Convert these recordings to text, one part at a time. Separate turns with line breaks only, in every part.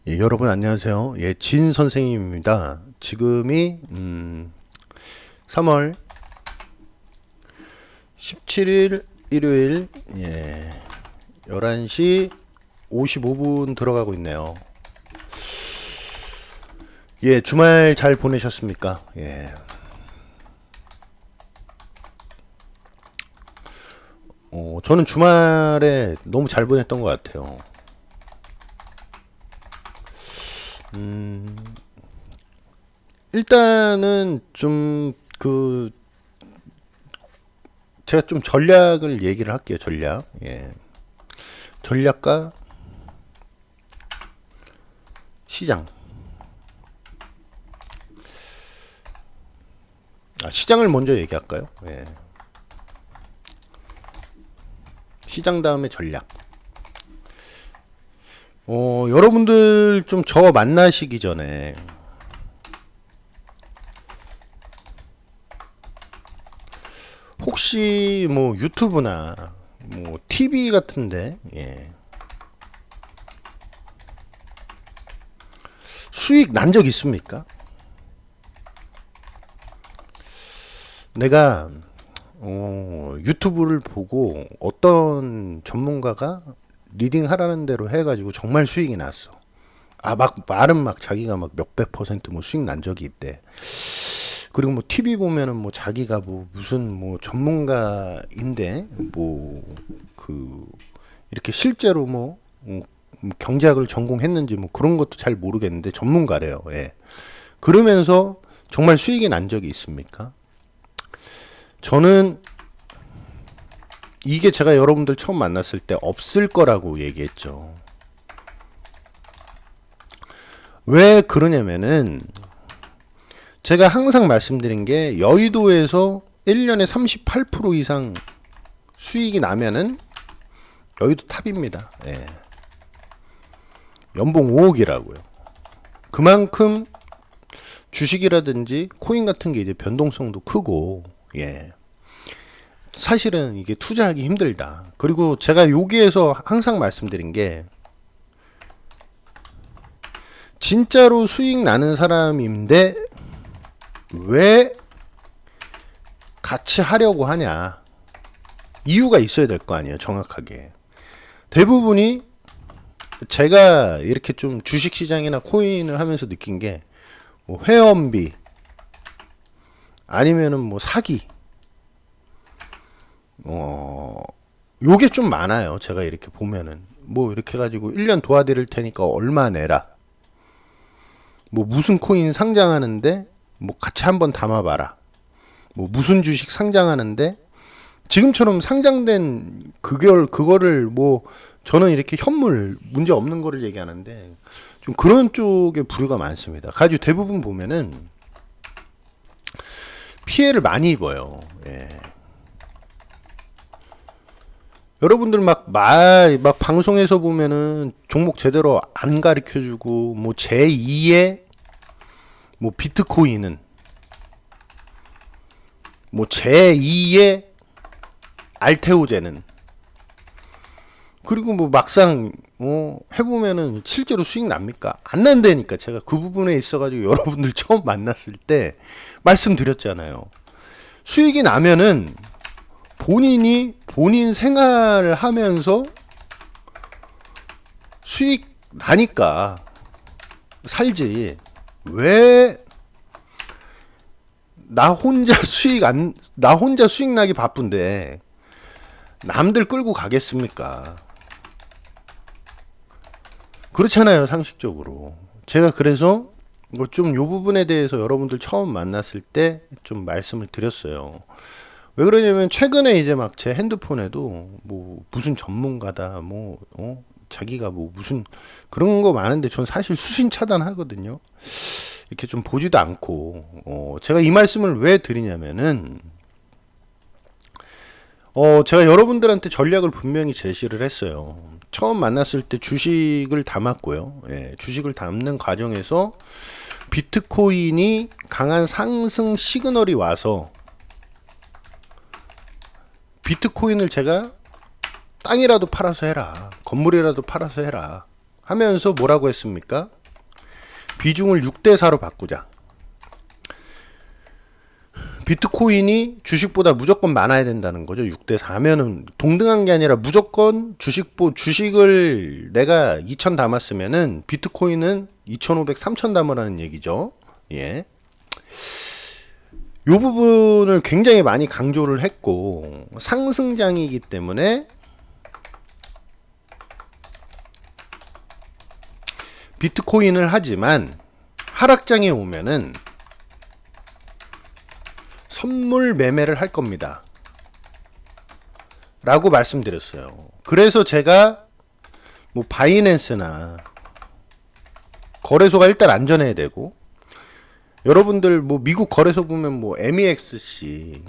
예, 여러분 안녕하세요. 예, 진 선생님입니다. 지금이 3월 17일 일요일, 11시 55분 들어가고 있네요. 예, 주말 잘 보내셨습니까? 예. 저는 주말에 너무 잘 보냈던 것 같아요. 음, 일단은 제가 좀 전략을 얘기를 할게요. 전략. 예. 전략과 시장. 시장을 먼저 얘기할까요? 예. 시장 다음에 전략. 여러분들 좀 저 만나시기 전에 혹시 뭐 유튜브나 뭐 TV 같은데, 수익 난 적 있습니까? 내가 유튜브를 보고 어떤 전문가가 리딩 하라는 대로 해가지고 정말 수익이 났어. 막 말은 막 자기가 막 몇백 퍼센트 뭐 수익 난 적이 있대. 그리고 뭐 TV 보면은 뭐 자기가 뭐 무슨 뭐 전문가인데 뭐 그 이렇게 실제로 경제학을 전공했는지 뭐 그런 것도 잘 모르겠는데 전문가래요. 예. 그러면서 정말 수익이 난 적이 있습니까? 저는 이게 제가 여러분들 처음 만났을 때 없을 거라고 얘기했죠. 왜 그러냐면은 제가 항상 말씀드린 게 여의도에서 1년에 38% 이상 수익이 나면은 여의도 탑입니다. 예. 연봉 5억이라고요. 그만큼 주식이라든지 코인 같은 게 이제 변동성도 크고, 예. 사실은 이게 투자하기 힘들다. 그리고 제가 여기에서 항상 말씀드린 게 진짜로 수익 나는 사람인데 왜 같이 하려고 하냐. 이유가 있어야 될 거 아니에요. 정확하게. 대부분이 제가 이렇게 좀 주식시장이나 코인을 하면서 느낀 게 뭐 회원비 아니면은 뭐 사기 요게 좀 많아요. 제가 이렇게 보면은 뭐 이렇게 가지고 1년 도와드릴 테니까 얼마 내라. 뭐 무슨 코인 상장하는데 뭐 같이 한번 담아봐라. 뭐 무슨 주식 상장하는데 지금처럼 상장된 그거를 뭐 저는 이렇게 현물 문제 없는 거를 얘기하는데 좀 그런 쪽에 부류가 많습니다. 가지고 대부분 보면은 피해를 많이 입어요. 예. 여러분들 막 방송에서 보면은 종목 제대로 안 가르쳐 주고 뭐 제2의 뭐 비트코인은 뭐 제2의 알테오제는 그리고 뭐 막상 해보면은 실제로 수익 납니까? 안 난다니까. 제가 그 부분에 있어가지고 여러분들 처음 만났을 때 말씀드렸잖아요. 수익이 나면은 본인이 본인 생활을 하면서 수익 나니까 살지. 왜 나 혼자 수익 나기 바쁜데 남들 끌고 가겠습니까? 그렇잖아요, 상식적으로. 제가 그래서 좀 요 부분에 대해서 여러분들 처음 만났을 때 좀 말씀을 드렸어요. 왜 그러냐면 최근에 이제 막 제 핸드폰에도 뭐 무슨 전문가다 자기가 뭐 무슨 그런 거 많은데 전 사실 수신 차단하거든요. 이렇게 좀 보지도 않고 제가 이 말씀을 왜 드리냐면은 제가 여러분들한테 전략을 분명히 제시를 했어요. 처음 만났을 때 주식을 담았고요. 예, 주식을 담는 과정에서 비트코인이 강한 상승 시그널이 와서 비트코인을 제가 땅이라도 팔아서 해라. 건물이라도 팔아서 해라. 하면서 뭐라고 했습니까? 비중을 6대4로 바꾸자. 비트코인이 주식보다 무조건 많아야 된다는 거죠. 6대4면은 동등한 게 아니라 무조건 주식을 내가 2,000 담았으면은 비트코인은 2,500, 3,000 담으라는 얘기죠. 예. 요 부분을 굉장히 많이 강조를 했고, 상승장이기 때문에 비트코인을 하지만 하락장에 오면은 선물 매매를 할 겁니다 라고 말씀드렸어요. 그래서 제가 뭐 바이낸스나 거래소가 일단 안전해야 되고, 여러분들 뭐 미국 거래소 보면 뭐 MEXC,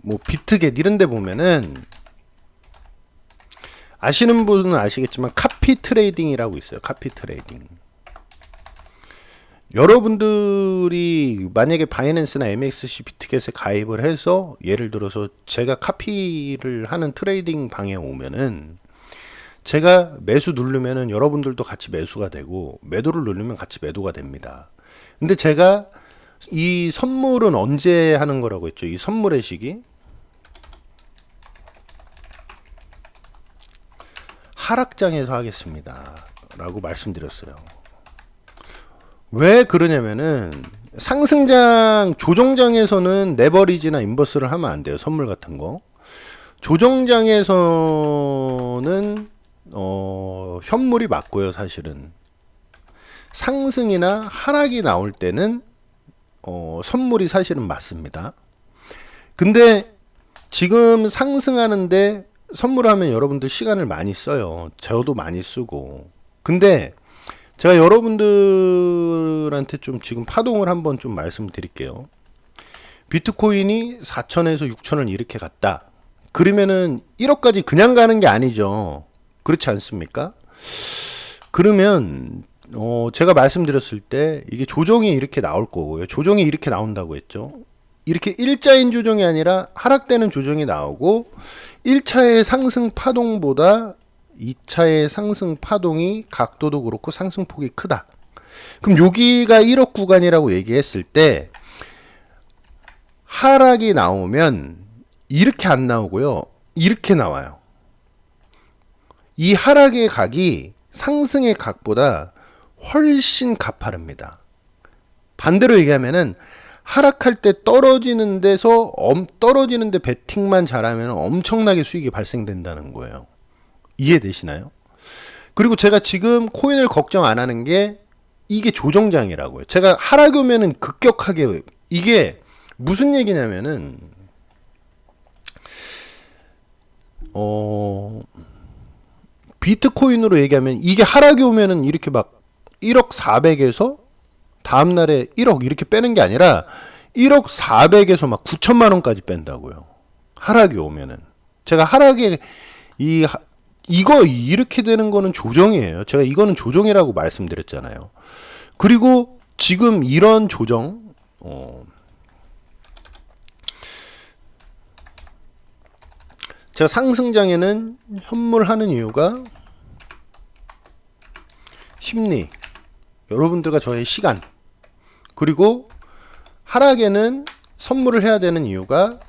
뭐 비트겟 이런 데 보면은 아시는 분은 아시겠지만 카피 트레이딩이라고 있어요. 카피 트레이딩. 여러분들이 만약에 바이낸스나 MXC 비트겟에 가입을 해서 예를 들어서 제가 카피를 하는 트레이딩 방에 오면은 제가 매수 누르면은 여러분들도 같이 매수가 되고 매도를 누르면 같이 매도가 됩니다. 근데 제가 이 선물은 언제 하는 거라고 했죠? 이 선물의 시기 하락장에서 하겠습니다 라고 말씀드렸어요. 왜 그러냐면은 상승장 조정장에서는 레버리지나 인버스를 하면 안 돼요. 선물 같은 거. 조정장에서는 현물이 맞고요. 사실은 상승이나 하락이 나올 때는 선물이 사실은 맞습니다. 근데 지금 상승하는데 선물하면 여러분들 시간을 많이 써요. 저도 많이 쓰고. 근데 제가 여러분들한테 좀 지금 파동을 한번 좀 말씀드릴게요. 비트코인이 4천에서 6천을 이렇게 갔다. 그러면은 1억까지 그냥 가는 게 아니죠. 그렇지 않습니까? 그러면 제가 말씀드렸을 때 이게 조정이 이렇게 나올 거고요. 조정이 이렇게 나온다고 했죠. 이렇게 일자인 조정이 아니라 하락되는 조정이 나오고 1차의 상승 파동보다 2차의 상승 파동이 각도도 그렇고 상승폭이 크다. 그럼 여기가 1억 구간이라고 얘기했을 때 하락이 나오면 이렇게 안 나오고요. 이렇게 나와요. 이 하락의 각이 상승의 각보다 훨씬 가파릅니다. 반대로 얘기하면은 하락할 때 떨어지는 데 베팅만 잘하면 엄청나게 수익이 발생된다는 거예요. 이해되시나요? 그리고 제가 지금 코인을 걱정 안 하는 게 이게 조정장이라고요. 제가 하락이 오면은 급격하게, 이게 무슨 얘기냐면은 비트코인으로 얘기하면 이게 하락이 오면은 이렇게 막 1억 400에서 다음날에 1억 이렇게 빼는 게 아니라 1억 400에서 막 9천만 원까지 뺀다고요. 하락이 오면은. 제가 하락에 이거 이렇게 되는 거는 조정이에요. 제가 이거는 조정이라고 말씀드렸잖아요. 그리고 지금 이런 조정, 제가 상승장에는 현물하는 이유가 심리, 여러분들과 저의 시간, 그리고 하락에는 선물을 해야 되는 이유가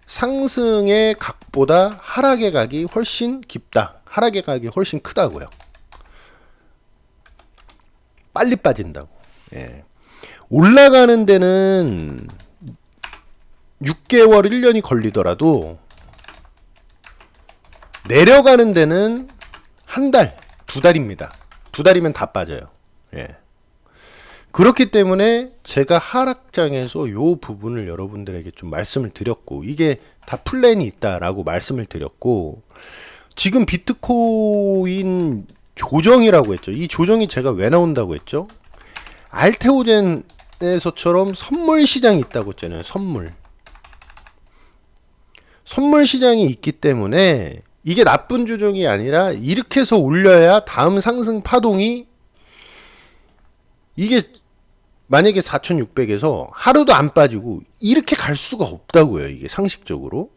상승의 각보다 하락의 각이 훨씬 깊다. 하락의 각이 훨씬 크다고요. 빨리 빠진다고. 예. 올라가는 데는 6개월, 1년이 걸리더라도 내려가는 데는 한 달, 두 달입니다. 두 달이면 다 빠져요. 예. 그렇기 때문에 제가 하락장에서 요 부분을 여러분들에게 좀 말씀을 드렸고, 이게 다 플랜이 있다라고 말씀을 드렸고, 지금 비트코인 조정이라고 했죠. 이 조정이 제가 왜 나온다고 했죠? 알테오젠에서처럼 선물 시장이 있다고 했잖아요. 선물 시장이 있기 때문에 이게 나쁜 조정이 아니라 이렇게 해서 올려야 다음 상승 파동이, 이게 만약에 4,600에서 하루도 안 빠지고 이렇게 갈 수가 없다고요. 이게 상식적으로.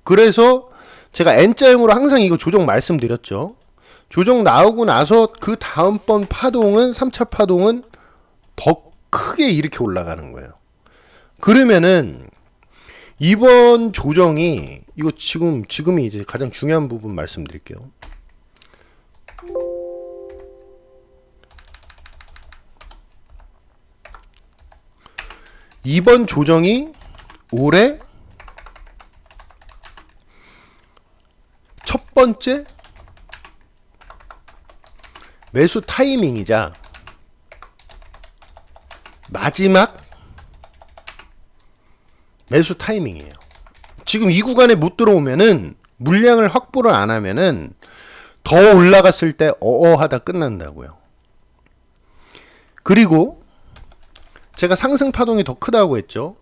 그래서 제가 N자형으로 항상 이거 조정 말씀드렸죠. 조정 나오고 나서 그 다음번 파동은 3차 파동은 더 크게 이렇게 올라가는 거예요. 그러면은 이번 조정이 이거 지금이 이제 가장 중요한 부분 말씀드릴게요. 이번 조정이 올해 첫 번째 매수 타이밍이자 마지막 매수 타이밍이에요. 지금 이 구간에 못 들어오면은 물량을 확보를 안 하면은 더 올라갔을 때 어어하다 끝난다고요. 그리고 제가 상승 파동이 더 크다고 했죠.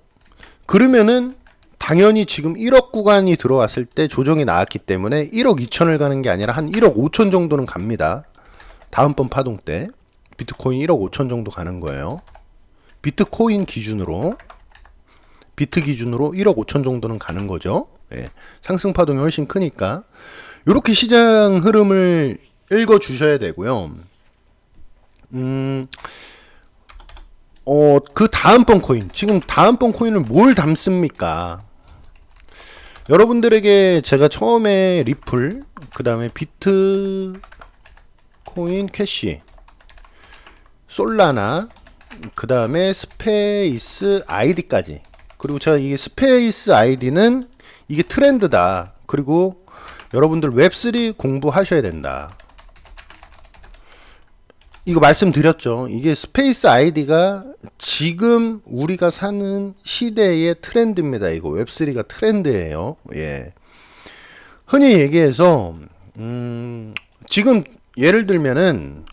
그러면은 당연히 지금 1억 구간이 들어왔을 때 조정이 나왔기 때문에 1억 2천을 가는 게 아니라 한 1억 5천 정도는 갑니다. 다음번 파동 때 비트코인 1억 5천 정도 가는 거예요. 비트코인 기준으로 비트 기준으로 1억 5천 정도는 가는 거죠. 예, 상승 파동이 훨씬 크니까 이렇게 시장 흐름을 읽어 주셔야 되고요. 그 다음번 코인, 지금 다음번 코인을 뭘 담습니까? 여러분들에게 제가 처음에 리플, 그 다음에 비트 코인 캐시, 솔라나, 그 다음에 스페이스 아이디까지. 그리고 제가 이게 스페이스 아이디는 이게 트렌드다. 그리고 여러분들 웹3 공부하셔야 된다. 이거 말씀드렸죠. 이게 스페이스 아이디가 지금 우리가 사는 시대의 트렌드입니다. 이거 웹3가 트렌드예요. 예. 흔히 얘기해서 지금 예를 들면은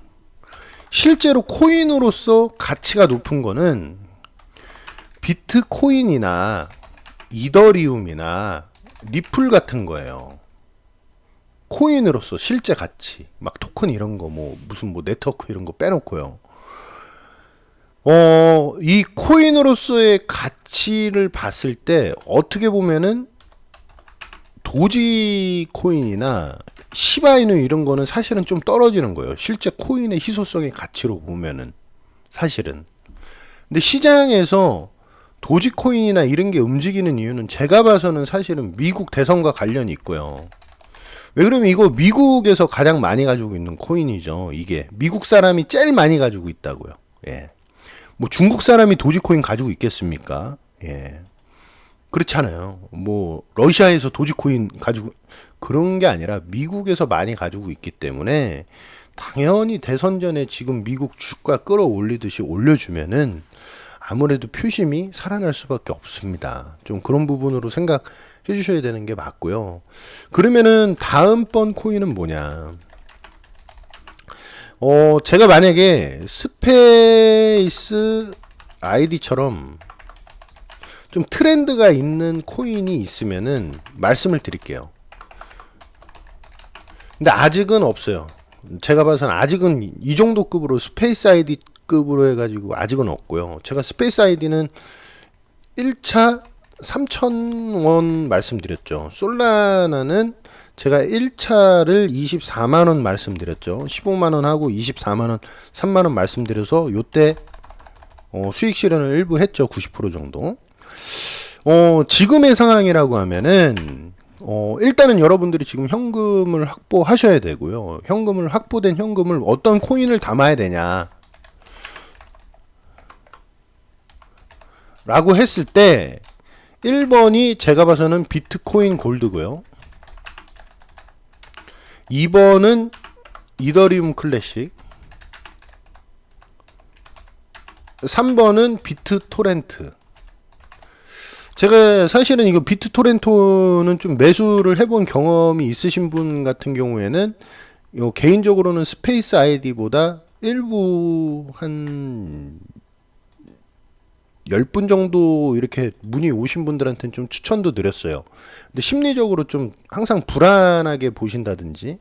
실제로 코인으로서 가치가 높은 거는 비트코인이나 이더리움이나 리플 같은 거예요. 코인으로서 실제 가치, 막 토큰 이런 거, 무슨 네트워크 이런 거 빼놓고요. 이 코인으로서의 가치를 봤을 때 어떻게 보면은 도지 코인이나 시바이누 이런 거는 사실은 좀 떨어지는 거예요. 실제 코인의 희소성의 가치로 보면은 사실은. 근데 시장에서 도지코인이나 이런 게 움직이는 이유는 제가 봐서는 사실은 미국 대선과 관련이 있고요. 왜 그러면 이거 미국에서 가장 많이 가지고 있는 코인이죠. 이게 미국 사람이 제일 많이 가지고 있다고요. 예. 뭐 중국 사람이 도지코인 가지고 있겠습니까? 예. 그렇잖아요. 뭐 러시아에서 도지코인 가지고 그런 게 아니라 미국에서 많이 가지고 있기 때문에 당연히 대선 전에 지금 미국 주가 끌어올리듯이 올려주면은 아무래도 표심이 살아날 수밖에 없습니다. 좀 그런 부분으로 생각해 주셔야 되는 게 맞고요. 그러면은 다음번 코인은 뭐냐? 제가 만약에 스페이스 아이디처럼 좀 트렌드가 있는 코인이 있으면은 말씀을 드릴게요. 근데 아직은 없어요. 제가 봐서는 아직은 이 정도 급으로 스페이스 아이디 급으로 해가지고 아직은 없고요. 제가 스페이스 아이디는 1차 3,000원 말씀드렸죠. 솔라나는 제가 1차를 24만원 말씀드렸죠. 15만원 하고 24만원, 3만원 말씀드려서 요때 수익 실현을 일부 했죠. 90% 정도. 지금의 상황이라고 하면은 일단은 여러분들이 지금 현금을 확보하셔야 되고요. 확보된 현금을 어떤 코인을 담아야 되냐 라고 했을 때 1번이 제가 봐서는 비트코인 골드고요. 2번은 이더리움 클래식, 3번은 비트토렌트. 제가 사실은 이거 비트토렌토는 좀 매수를 해본 경험이 있으신 분 같은 경우에는 개인적으로는 스페이스 아이디보다 일부 한 10분 정도 이렇게 문의 오신 분들한테는 좀 추천도 드렸어요. 근데 심리적으로 좀 항상 불안하게 보신다든지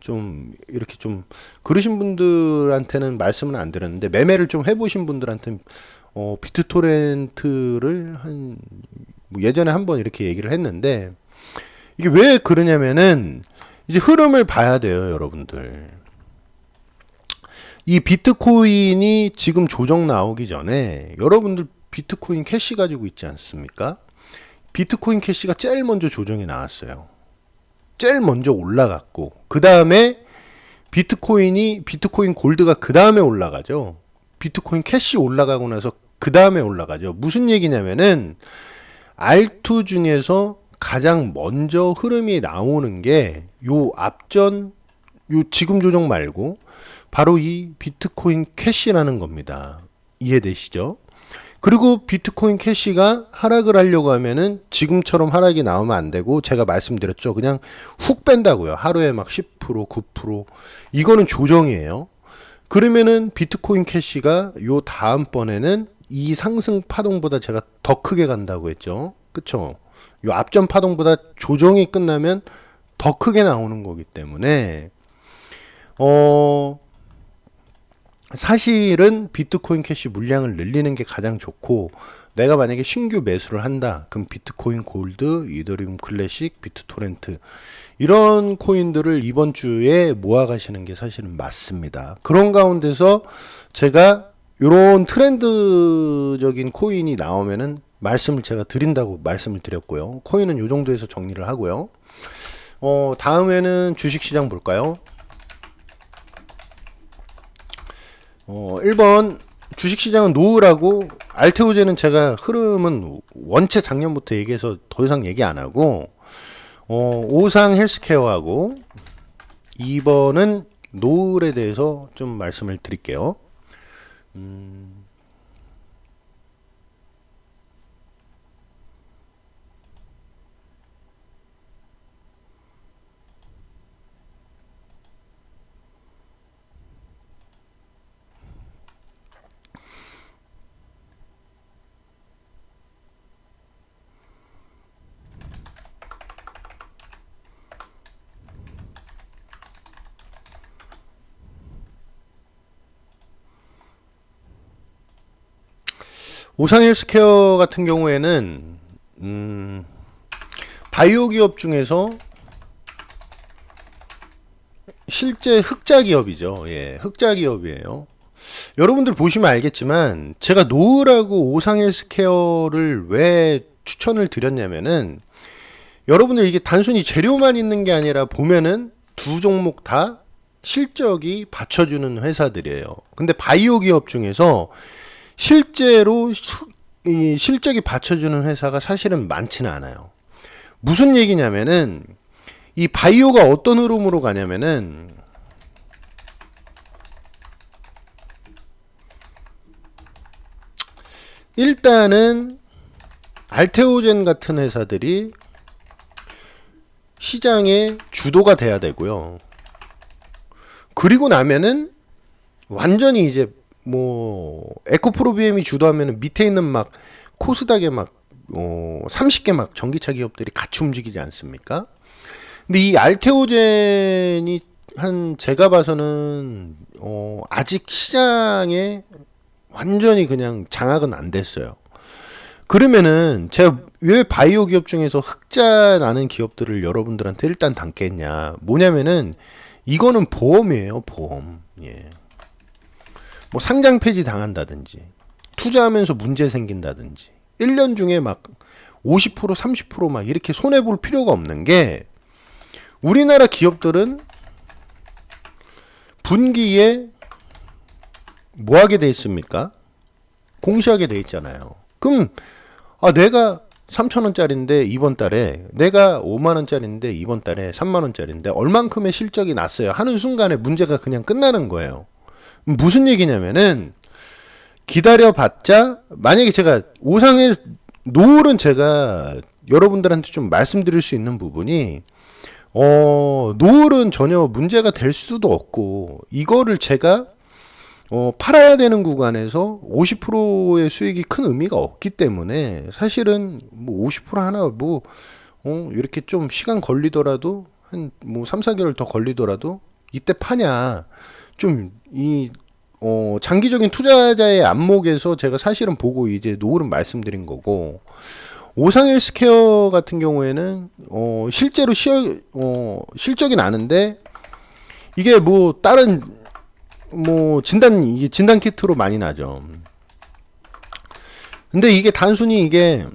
좀 이렇게 좀 그러신 분들한테는 말씀은 안 드렸는데 매매를 좀 해보신 분들한테는 비트토렌트를 뭐 예전에 한번 이렇게 얘기를 했는데 이게 왜 그러냐면은 이제 흐름을 봐야 돼요, 여러분들. 이 비트코인이 지금 조정 나오기 전에 여러분들 비트코인 캐시 가지고 있지 않습니까? 비트코인 캐시가 제일 먼저 조정이 나왔어요. 제일 먼저 올라갔고, 그 다음에 비트코인 골드가 그 다음에 올라가죠. 비트코인 캐시 올라가고 나서 그 다음에 올라가죠. 무슨 얘기냐면은 R2 중에서 가장 먼저 흐름이 나오는 게 요 앞전 요 지금 조정 말고 바로 이 비트코인 캐시라는 겁니다. 이해되시죠? 그리고 비트코인 캐시가 하락을 하려고 하면은 지금처럼 하락이 나오면 안 되고, 제가 말씀드렸죠. 그냥 훅 뺀다고요. 하루에 막 10%, 9%. 이거는 조정이에요. 그러면은 비트코인 캐시가 요 다음번에는 이 상승 파동보다 제가 더 크게 간다고 했죠. 그쵸? 요 앞전 파동보다 조정이 끝나면 더 크게 나오는 거기 때문에 사실은 비트코인 캐시 물량을 늘리는 게 가장 좋고, 내가 만약에 신규 매수를 한다 그럼 비트코인 골드, 이더리움 클래식, 비트토렌트 이런 코인들을 이번 주에 모아 가시는 게 사실은 맞습니다. 그런 가운데서 제가 이런 트렌드적인 코인이 나오면은 말씀을 제가 드린다고 말씀을 드렸고요. 코인은 요 정도에서 정리를 하고요. 다음에는 주식시장 볼까요? 1번 주식시장은 노후라고, 알테오제는 제가 흐름은 원체 작년부터 얘기해서 더 이상 얘기 안 하고, 오상 헬스케어하고 2번은 노을에 대해서 좀 말씀을 드릴게요. 오상 헬스케어 같은 경우에는 바이오 기업 중에서 실제 흑자 기업이죠. 예, 흑자 기업이에요. 여러분들 보시면 알겠지만 제가 노을하고 오상 헬스케어를 왜 추천을 드렸냐면은, 여러분들 이게 단순히 재료만 있는 게 아니라 보면은 두 종목 다 실적이 받쳐주는 회사들이에요. 근데 바이오 기업 중에서 실제로 이 실적이 받쳐주는 회사가 사실은 많지는 않아요. 무슨 얘기냐면은 이 바이오가 어떤 흐름으로 가냐면은, 일단은 알테오젠 같은 회사들이 시장의 주도가 돼야 되고요. 그리고 나면은 완전히 이제 뭐 에코프로비엠이 주도하면은 밑에 있는 막 코스닥에 막 30개 막 전기차 기업들이 같이 움직이지 않습니까? 근데 이 알테오젠이 한 제가 봐서는 아직 시장에 완전히 그냥 장악은 안 됐어요. 그러면은 제가 왜 바이오 기업 중에서 흑자 나는 기업들을 여러분들한테 일단 담겠냐? 뭐냐면은 이거는 보험이에요, 보험. 예. 뭐 상장 폐지 당한다든지, 투자하면서 문제 생긴다든지, 1년 중에 막 50%, 30%막 이렇게 손해 볼 필요가 없는 게, 우리나라 기업들은 분기에 뭐 하게 돼 있습니까? 공시하게 돼 있잖아요. 그럼 내가 3,000원짜리인데 이번 달에, 내가 5만원짜리인데 이번 달에 3만원짜리인데 얼만큼의 실적이 났어요 하는 순간에 문제가 그냥 끝나는 거예요. 무슨 얘기냐면은, 기다려봤자, 만약에 제가 오상의 노을은 제가 여러분들한테 좀 말씀드릴 수 있는 부분이, 노을은 전혀 문제가 될 수도 없고, 이거를 제가 팔아야 되는 구간에서 50%의 수익이 큰 의미가 없기 때문에, 사실은 뭐 50% 하나 뭐 이렇게 좀 시간 걸리더라도 한 뭐 3, 4개월 더 걸리더라도 이때 파냐, 좀 이 장기적인 투자자의 안목에서 제가 사실은 보고 이제 노을은 말씀드린 거고, 오상 헬스케어 같은 경우에는 실제로 실적이 나는데 이게 뭐 다른 뭐 이게 진단 키트로 많이 나죠. 근데 이게 단순히 이게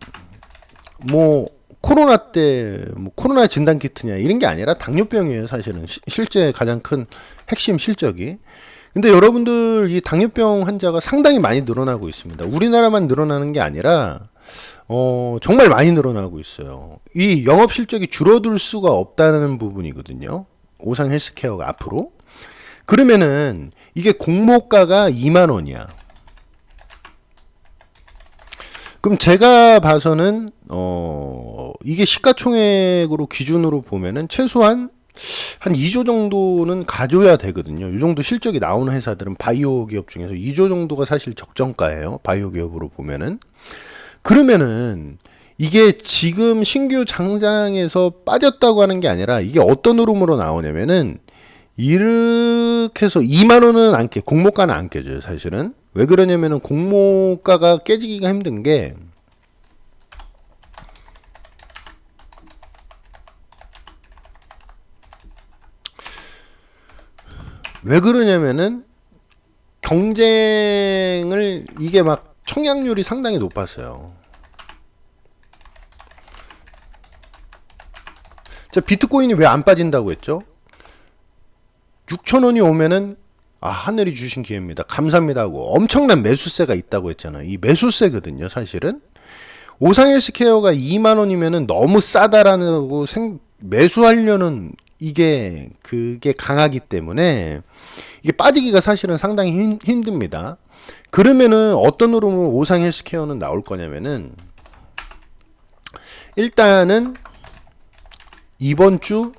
뭐 코로나 때 뭐 코로나 진단 키트냐 이런 게 아니라 당뇨병이에요. 사실은 실제 가장 큰 핵심 실적이. 근데 여러분들 이 당뇨병 환자가 상당히 많이 늘어나고 있습니다. 우리나라만 늘어나는 게 아니라 정말 많이 늘어나고 있어요. 이 영업 실적이 줄어들 수가 없다는 부분이거든요. 오상 헬스케어가 앞으로. 그러면은 이게 공모가가 2만 원이야. 그럼 제가 봐서는 이게 시가총액으로 기준으로 보면은 최소한 한 2조 정도는 가져야 되거든요. 이 정도 실적이 나오는 회사들은 바이오 기업 중에서 2조 정도가 사실 적정가예요. 바이오 기업으로 보면은. 그러면은 이게 지금 신규 장장에서 빠졌다고 하는 게 아니라 이게 어떤 흐름으로 나오냐면은 이렇게 해서 2만 원은 안 깨, 공모가는 안 깨져요, 사실은. 왜 그러냐면은 공모가가 깨지기가 힘든 게 왜 그러냐면은 경쟁을 이게 막 청약률이 상당히 높았어요. 자, 비트코인이 왜 안 빠진다고 했죠? 6,000원이 오면은 하늘이 주신 기회입니다. 감사합니다 하고 엄청난 매수세가 있다고 했잖아요. 이 매수세거든요, 사실은. 오상 헬스케어가 2만 원이면은 너무 싸다라고 매수하려는 그게 강하기 때문에 이게 빠지기가 사실은 상당히 힘듭니다. 그러면은 어떤 흐름으로 오상 헬스케어는 나올 거냐면은 일단은 이번 주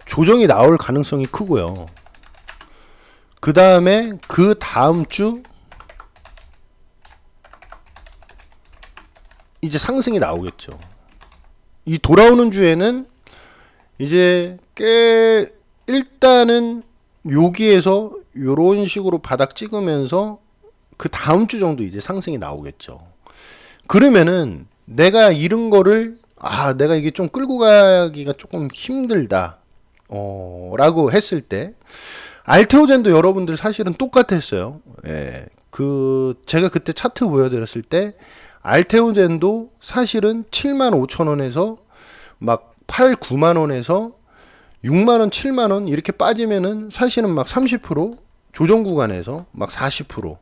조정이 나올 가능성이 크고요. 그 다음에 그 다음 주 이제 상승이 나오겠죠. 이 돌아오는 주에는 이제 일단은 여기에서 요런 식으로 바닥 찍으면서 그 다음 주 정도 이제 상승이 나오겠죠. 그러면은 내가 이런 거를 내가 이게 좀 끌고 가기가 조금 힘들다 라고 했을 때 알테오젠도 여러분들 사실은 똑같았어요. 예. 제가 그때 차트 보여드렸을 때 알테오젠도 사실은 7만 5천 원에서 막 8, 9만 원에서 6만 원, 7만 원 이렇게 빠지면은 사실은 막 30% 조정 구간에서 막 40%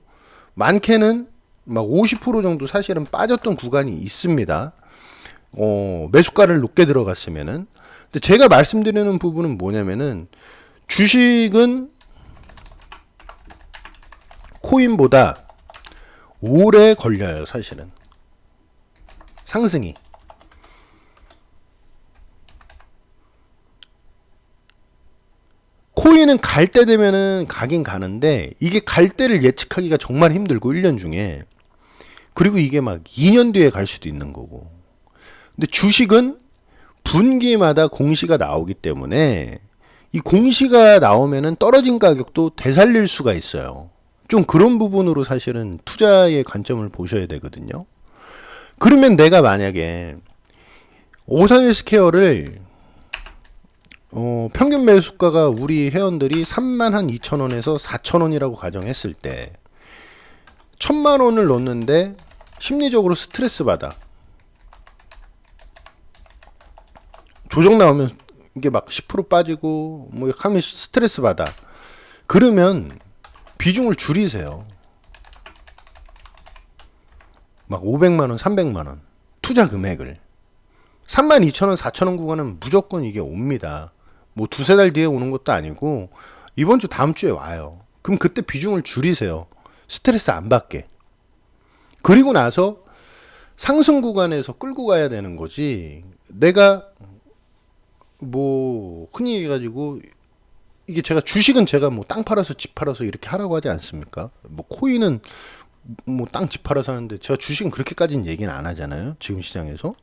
많게는 막 50% 정도 사실은 빠졌던 구간이 있습니다. 매수가를 높게 들어갔으면은. 근데 제가 말씀드리는 부분은 뭐냐면은 주식은 코인보다 오래 걸려요, 사실은. 상승이. 코인은 갈 때 되면은 가긴 가는데 이게 갈 때를 예측하기가 정말 힘들고 1년 중에. 그리고 이게 막 2년 뒤에 갈 수도 있는 거고. 근데 주식은 분기마다 공시가 나오기 때문에 이 공시가 나오면은 떨어진 가격도 되살릴 수가 있어요. 좀 그런 부분으로 사실은 투자의 관점을 보셔야 되거든요. 그러면 내가 만약에 오상헬스케어를 평균 매수가가 우리 회원들이 3만 한 2천 원에서 4천 원이라고 가정했을 때 1,000만 원을 넣는데 심리적으로 스트레스 받아. 조정 나오면 이게 막 10% 빠지고 뭐 하면 스트레스 받아. 그러면 비중을 줄이세요. 막 500만 원, 300만 원 투자 금액을 32,000원, 4,000원 구간은 무조건 이게 옵니다. 뭐 두세 달 뒤에 오는 것도 아니고 이번 주 다음 주에 와요. 그럼 그때 비중을 줄이세요. 스트레스 안 받게. 그리고 나서 상승 구간에서 끌고 가야 되는 거지. 내가 뭐 흔히 해가지고 이게 주식은 제가 뭐 땅 팔아서 집 팔아서 이렇게 하라고 하지 않습니까? 뭐 코인은 뭐 땅 집 팔아서 하는데 제가 주식은 그렇게까지는 얘기는 안 하잖아요. 지금 시장에서.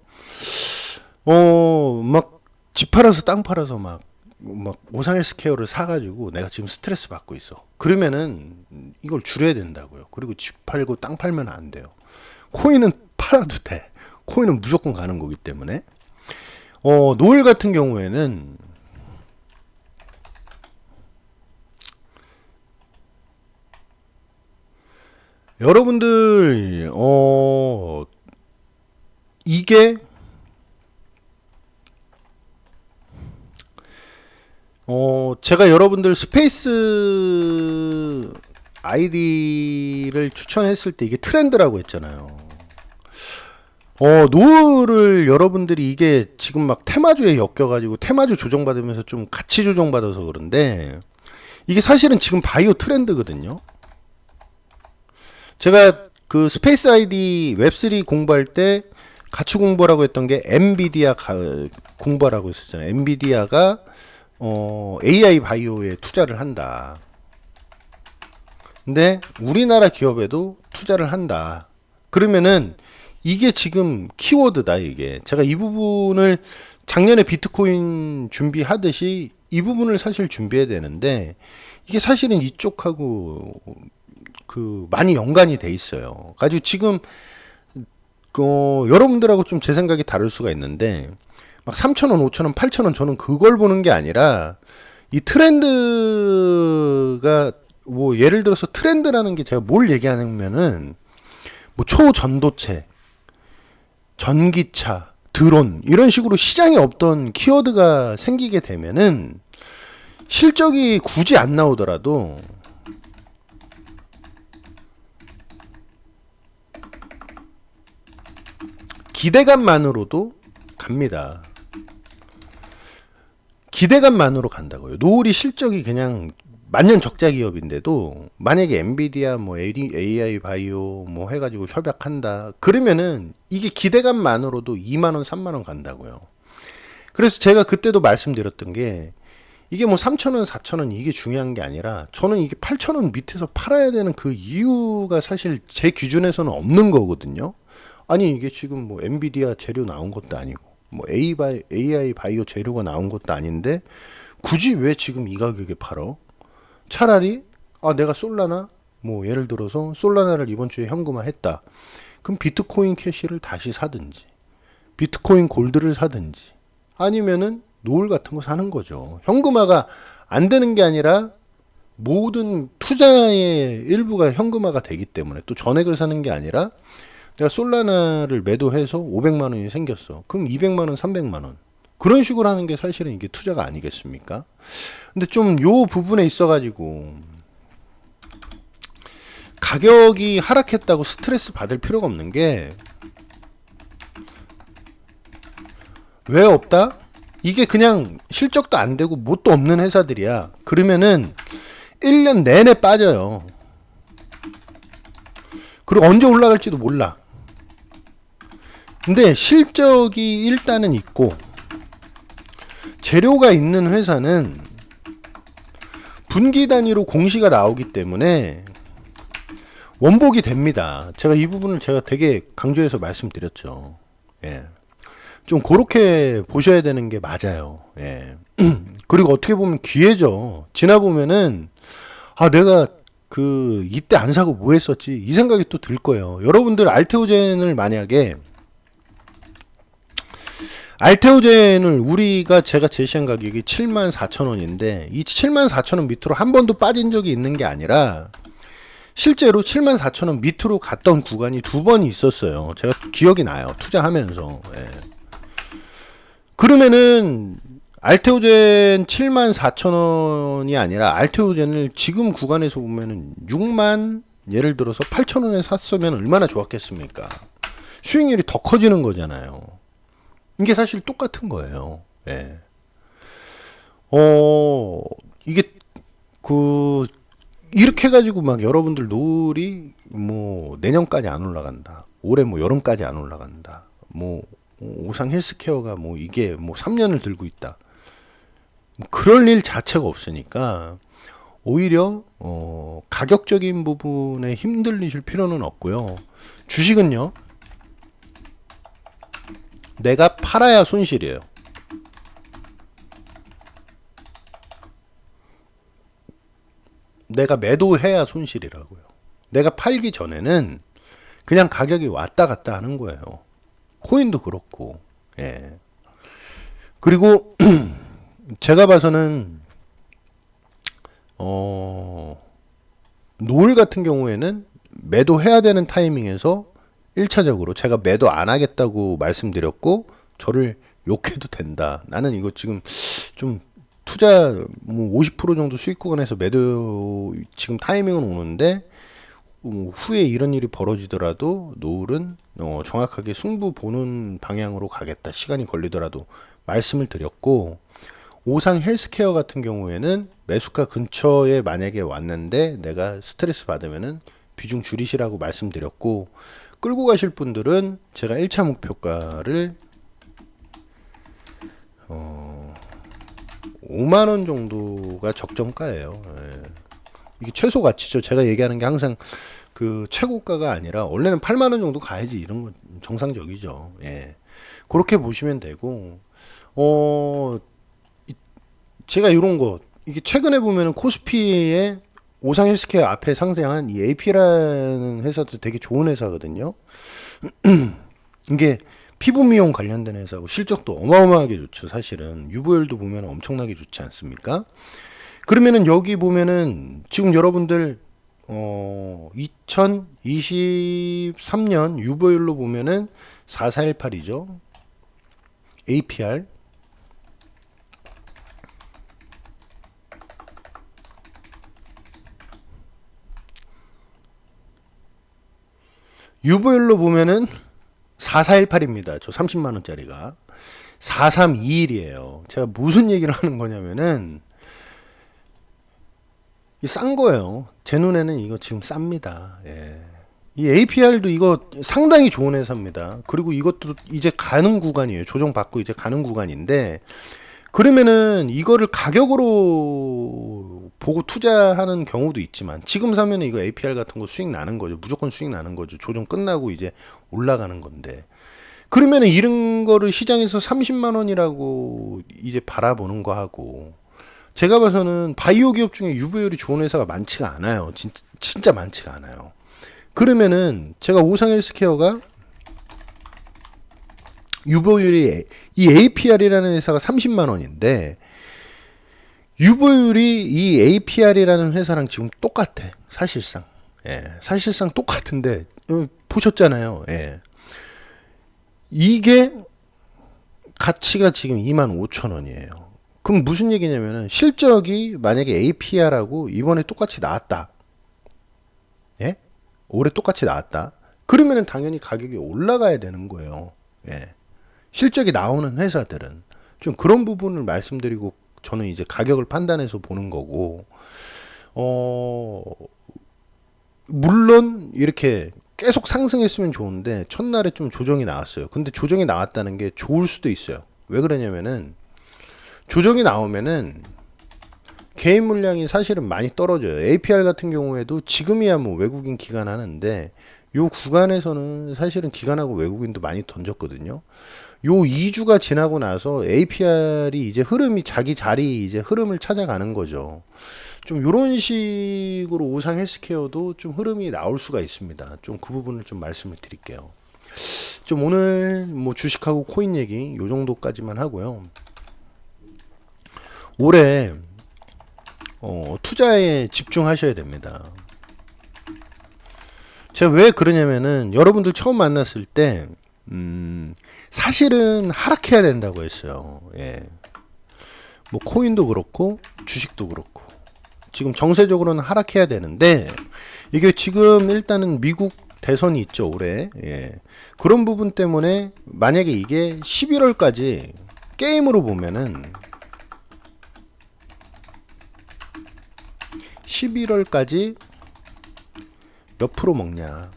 막 집 팔아서 땅 팔아서 막 오상헬스케어를 사가지고 내가 지금 스트레스 받고 있어. 그러면은 이걸 줄여야 된다고요. 그리고 집 팔고 땅 팔면 안 돼요. 코인은 팔아도 돼. 코인은 무조건 가는 거기 때문에. 노을 같은 경우에는 여러분들 이게 제가 여러분들 스페이스 아이디를 추천했을 때 이게 트렌드라고 했잖아요. 노을을 여러분들이 이게 지금 막 테마주에 엮여가지고 테마주 조정받으면서 좀 같이 조정받아서 그런데 이게 사실은 지금 바이오 트렌드거든요. 제가 그 스페이스 아이디 웹3 공부할 때 같이 공부하라고 했던 게 엔비디아 공부하라고 했었잖아요. 엔비디아가 AI 바이오에 투자를 한다. 근데 우리나라 기업에도 투자를 한다. 그러면은 이게 지금 키워드다. 이게 제가 이 부분을 작년에 비트코인 준비하듯이 이 부분을 사실 준비해야 되는데 이게 사실은 이쪽하고 그 많이 연관이 돼 있어요. 가지고 지금 여러분들하고 좀 제 생각이 다를 수가 있는데 막 3,000원, 5,000원, 8,000원 저는 그걸 보는 게 아니라 이 트렌드가 뭐 예를 들어서 트렌드라는 게 제가 뭘 얘기하냐면은 뭐 초전도체, 전기차, 드론 이런 식으로 시장에 없던 키워드가 생기게 되면은 실적이 굳이 안 나오더라도 기대감만으로도 갑니다. 기대감만으로 간다고요. 노을이 실적이 그냥 만년 적자 기업인데도 만약에 엔비디아 뭐 AI 바이오 뭐 해가지고 협약한다 그러면은 이게 기대감만으로도 2만원 3만원 간다고요. 그래서 제가 그때도 말씀드렸던 게 이게 뭐 3,000원 4,000원 이게 중요한 게 아니라 저는 이게 8,000원 밑에서 팔아야 되는 그 이유가 사실 제 기준에서는 없는 거거든요. 아니 이게 지금 뭐 엔비디아 재료 나온 것도 아니고 뭐 AI 바이오 재료가 나온 것도 아닌데 굳이 왜 지금 이 가격에 팔어? 차라리 내가 솔라나 뭐 예를 들어서 솔라나를 이번 주에 현금화했다. 그럼 비트코인 캐시를 다시 사든지 비트코인 골드를 사든지 아니면은 노을 같은 거 사는 거죠. 현금화가 안 되는 게 아니라 모든 투자의 일부가 현금화가 되기 때문에 또 전액을 사는 게 아니라 내가 솔라나를 매도해서 500만 원이 생겼어. 그럼 200만 원, 300만 원. 그런 식으로 하는 게 사실은 이게 투자가 아니겠습니까? 근데 좀 요 부분에 있어가지고 가격이 하락했다고 스트레스 받을 필요가 없는 게 왜 없다? 이게 그냥 실적도 안 되고 뭣도 없는 회사들이야. 그러면은 1년 내내 빠져요. 그리고 언제 올라갈지도 몰라. 근데 실적이 일단은 있고 재료가 있는 회사는 분기 단위로 공시가 나오기 때문에 원복이 됩니다. 제가 이 부분을 제가 되게 강조해서 말씀드렸죠. 예. 좀 그렇게 보셔야 되는 게 맞아요. 예. 그리고 어떻게 보면 기회죠. 지나 보면은 내가 이때 안 사고 뭐 했었지 이 생각이 또 들 거예요. 여러분들 알테오젠을 만약에 알테오젠을 제가 제시한 가격이 74,000원인데 이 74,000원 밑으로 한 번도 빠진 적이 있는 게 아니라 실제로 74,000원 밑으로 갔던 구간이 두 번이 있었어요. 제가 기억이 나요. 투자하면서. 예. 그러면은 알테오젠 74,000원이 아니라 알테오젠을 지금 구간에서 보면은 6만 예를 들어서 8,000원에 샀으면 얼마나 좋았겠습니까? 수익률이 더 커지는 거잖아요. 이게 사실 똑같은 거예요. 예. 이게 이렇게 해가지고 막 여러분들 노을이 뭐 내년까지 안 올라간다. 올해 뭐 여름까지 안 올라간다. 뭐 오상 헬스케어가 뭐 이게 뭐 3년을 들고 있다. 그럴 일 자체가 없으니까 오히려 가격적인 부분에 힘들리실 필요는 없고요. 주식은요. 내가 팔아야 손실이에요. 내가 매도해야 손실이라고요. 내가 팔기 전에는 그냥 가격이 왔다 갔다 하는 거예요. 코인도 그렇고. 예. 그리고 제가 봐서는 노을 같은 경우에는 매도해야 되는 타이밍에서 1차적으로 제가 매도 안 하겠다고 말씀드렸고 저를 욕해도 된다. 나는 이거 지금 좀 투자 뭐 50% 정도 수익 구간에서 매도 지금 타이밍은 오는데 후에 이런 일이 벌어지더라도 노을은 정확하게 승부 보는 방향으로 가겠다. 시간이 걸리더라도 말씀을 드렸고 오상 헬스케어 같은 경우에는 매수가 근처에 만약에 왔는데 내가 스트레스 받으면은 비중 줄이시라고 말씀드렸고 끌고 가실 분들은 제가 1차 목표가를 5만원 정도가 적정가예요. 예. 이게 최소 가치죠. 제가 얘기하는 게 항상 그 최고가가 아니라 원래는 8만원 정도 가야지 이런 건 정상적이죠. 예. 그렇게 보시면 되고 제가 이런 거 이게 최근에 보면은 코스피의 오상 헬스케어 앞에 상생한 이 AP라는 회사도 되게 좋은 회사거든요. 이게 피부 미용 관련된 회사고 실적도 어마어마하게 좋죠. 사실은 유보율도 보면 엄청나게 좋지 않습니까? 그러면은 여기 보면은 지금 여러분들 2023년 유보율로 보면은 4418이죠. APR 유보율로 보면은 4418입니다. 저 30만원짜리가 4321이에요. 제가 무슨 얘기를 하는 거냐면은 싼 거예요. 제 눈에는 이거 지금 쌉니다. 예. 이 APR도 이거 상당히 좋은 회사입니다. 그리고 이것도 이제 가는 구간이에요. 조정받고 이제 가는 구간인데 그러면은 이거를 가격으로 보고 투자하는 경우도 있지만 지금 사면 이거 APR 같은 거 수익 나는 거죠. 무조건 수익 나는 거죠. 조정 끝나고 이제 올라가는 건데 그러면은 이런 거를 시장에서 30만 원이라고 이제 바라보는 거 하고 제가 봐서는 바이오 기업 중에 유보율이 좋은 회사가 많지가 않아요. 진짜 많지가 않아요. 그러면은 제가 오상 헬스케어가 유보율이 이 APR이라는 회사가 30만 원인데 유보율이 이 APR이라는 회사랑 지금 똑같아. 사실상. 예. 사실상 똑같은데 보셨잖아요. 예. 이게 가치가 지금 25,000원이에요. 그럼 무슨 얘기냐면은 실적이 만약에 APR하고 이번에 똑같이 나왔다. 예? 올해 똑같이 나왔다. 그러면은 당연히 가격이 올라가야 되는 거예요. 예. 실적이 나오는 회사들은 좀 그런 부분을 말씀드리고 저는 이제 가격을 판단해서 보는 거고 물론 이렇게 계속 상승했으면 좋은데 첫날에 좀 조정이 나왔어요. 근데 조정이 나왔다는 게 좋을 수도 있어요. 왜 그러냐면은 조정이 나오면은 개인 물량이 사실은 많이 떨어져요. APR 같은 경우에도 지금이야 뭐 외국인 기관하는데 요 구간에서는 사실은 기관하고 외국인도 많이 던졌거든요. 요 2주가 지나고 나서 APR이 이제 흐름이 자기 자리 이제 흐름을 찾아가는 거죠. 좀 요런 식으로 오상 헬스케어도 좀 흐름이 나올 수가 있습니다. 좀 그 부분을 좀 말씀을 드릴게요. 좀 오늘 뭐 주식하고 코인 얘기 요 정도까지만 하고요. 올해 투자에 집중하셔야 됩니다. 제가 왜 그러냐면은 여러분들 처음 만났을 때 사실은 하락해야 된다고 했어요. 예. 뭐 코인도 그렇고 주식도 그렇고 지금 정세적으로는 하락해야 되는데 이게 지금 일단은 미국 대선이 있죠 올해. 예. 그런 부분 때문에 만약에 이게 11월까지 게임으로 보면은 11월까지 몇 프로 먹냐.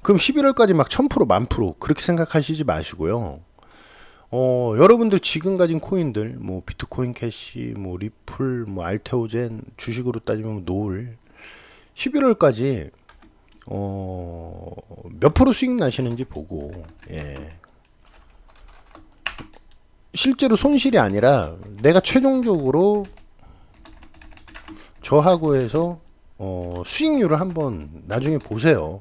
그럼 11월까지 막 1000% 1000% 그렇게 생각하시지 마시고요. 여러분들 지금 가진 코인들 뭐 비트코인 캐시 뭐 리플 뭐 알테오젠 주식으로 따지면 노을 11월까지 몇 프로 수익 나시는지 보고 예. 실제로 손실이 아니라 내가 최종적으로 저하고 해서 수익률을 한번 나중에 보세요.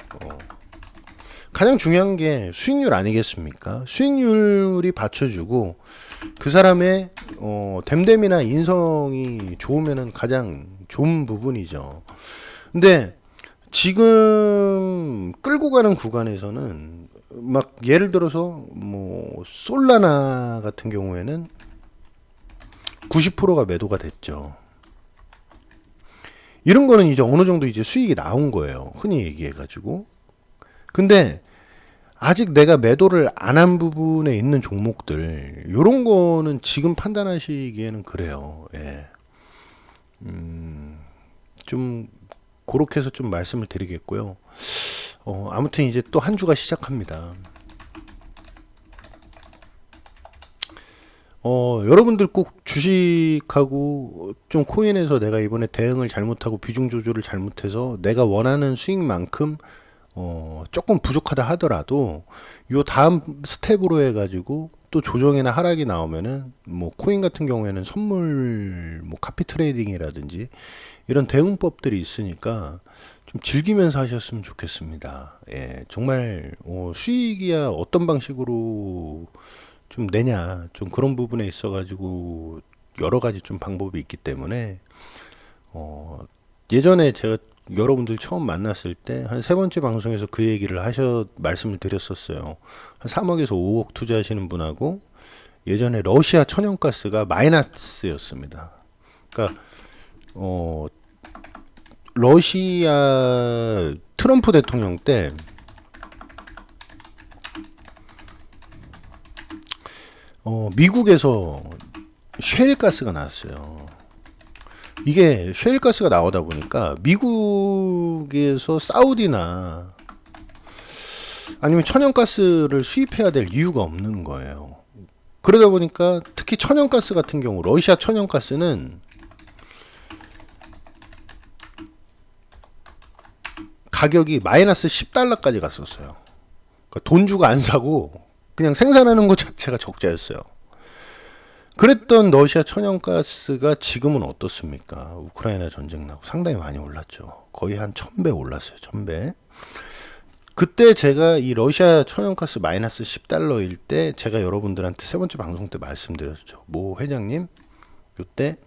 가장 중요한 게 수익률 아니겠습니까? 수익률이 받쳐주고 그 사람의 댐댐이나 인성이 좋으면은 가장 좋은 부분이죠. 근데 지금 끌고 가는 구간에서는 막 예를 들어서 뭐 솔라나 같은 경우에는 90%가 매도가 됐죠. 이런 거는 이제 어느 정도 이제 수익이 나온 거예요. 흔히 얘기해 가지고. 근데 아직 내가 매도를 안 한 부분에 있는 종목들 요런 거는 지금 판단하시기에는 그래요. 예. 좀 그렇게 해서 좀 말씀을 드리겠고요. 아무튼 이제 또 한 주가 시작합니다. 여러분들 꼭 주식하고 좀 코인에서 내가 이번에 대응을 잘못하고 비중 조절을 잘못해서 내가 원하는 수익만큼 조금 부족하다 하더라도 요 다음 스텝으로 해가지고 또 조정이나 하락이 나오면은 뭐 코인 같은 경우에는 선물 뭐 카피 트레이딩이라든지 이런 대응법들이 있으니까 좀 즐기면서 하셨으면 좋겠습니다. 예, 정말 수익이야 어떤 방식으로 좀 내냐 좀 그런 부분에 있어 가지고 여러 가지 좀 방법이 있기 때문에 예전에 제가 여러분들 처음 만났을 때 한 세 번째 방송에서 그 얘기를 말씀을 드렸었어요. 한 3억에서 5억 투자하시는 분하고 예전에 러시아 천연가스가 마이너스였습니다. 그러니까 어 러시아 트럼프 대통령 때 미국에서 셰일가스가 나왔어요. 이게 셰일가스가 나오다 보니까 미국에서 사우디나 아니면 천연가스를 수입해야 될 이유가 없는 거예요. 그러다 보니까 특히 천연가스 같은 경우 러시아 천연가스는 가격이 마이너스 10달러까지 갔었어요. 그러니까 돈 주고 안 사고 그냥 생산하는 것 자체가 적자였어요. 그랬던 러시아 천연가스가 지금은 어떻습니까? 우크라이나 전쟁 나고 상당히 많이 올랐죠. 거의 한 1000배 올랐어요. 1000배. 그때 제가 이 러시아 천연가스 마이너스 10달러일 때 제가 여러분들한테 세 번째 방송 때 말씀드렸죠. 모 회장님, 이때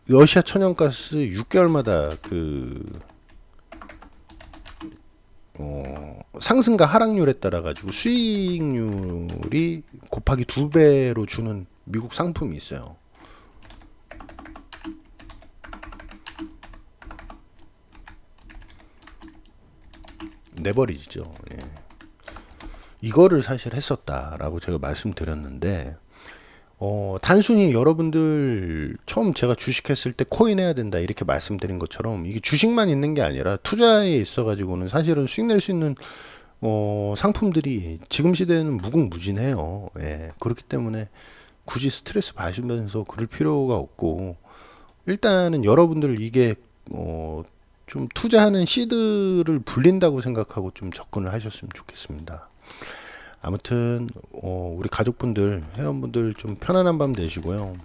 러시아 천연가스 6개월마다 상승과 하락률에 따라 가지고 수익률이 곱하기 2배로 주는 미국 상품이 있어요. 내버리죠. 예. 이거를 사실 했었다라고 제가 말씀드렸는데 단순히 여러분들 처음 제가 주식했을 때 코인 해야 된다 이렇게 말씀드린 것처럼 이게 주식만 있는 게 아니라 투자에 있어 가지고는 사실은 수익 낼 수 있는 상품들이 지금 시대에는 무궁무진해요. 예. 그렇기 때문에 굳이 스트레스 받으면서 그럴 필요가 없고 일단은 여러분들 이게 좀 투자하는 시드를 불린다고 생각하고 좀 접근을 하셨으면 좋겠습니다. 아무튼 우리 가족분들 회원분들 좀 편안한 밤 되시고요.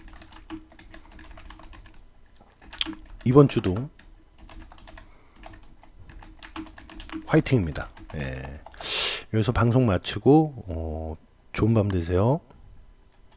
이번 주도 화이팅입니다. 예. 여기서 방송 마치고 좋은 밤 되세요.